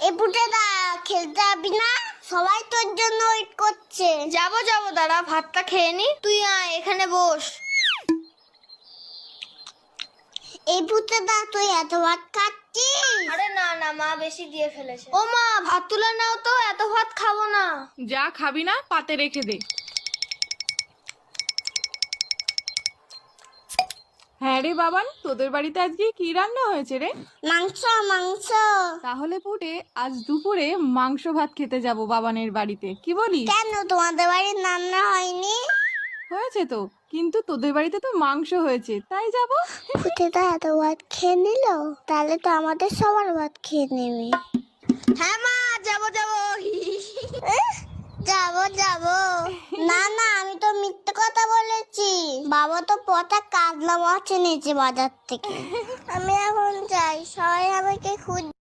এ পুটেদা খেলতে যাবি না? সবাই তোর জন্য ওয়েট করছে। যাবো দাঁড়া, ভাতটা খেয়ে নি। তুই আয়, এখানে বস। এই পুটেদা তুই এত ভাত খাচ্ছিস? আরে না মা বেশি দিয়ে ফেলেছে। ও মা, ভাত তুলে নাও তো, এত ভাত খাবো না। যা খাবি না পাতে রেখে দে। হ্যাঁ রে বাবান, তোদের বাড়িতে আজকে কি রান্না হয়েছে রে? মাংস মাংস। তাহলে পুটে আজ দুপুরে মাংস ভাত খেতে যাব বাবানের বাড়িতে, কি বলিস? কেন তোমাদের বাড়ির রান্না হয়নি? হয়েছে তো, কিন্তু তোদের বাড়িতে তো মাংস হয়েছে, তাই যাব। পুটেদা এত ভাত খেয়ে নিল, তাহলে তো আমাদের সবার ভাত খেয়ে নেবে। হ্যাঁ মা, যাবো যাবো না আমি তো মিথ্যে কথা বলেছি। বাবা তো পচা কাতলা মাছ এনেছে বাজার থেকে। আমি এখন যাই, সবাই আমাকে খুঁজ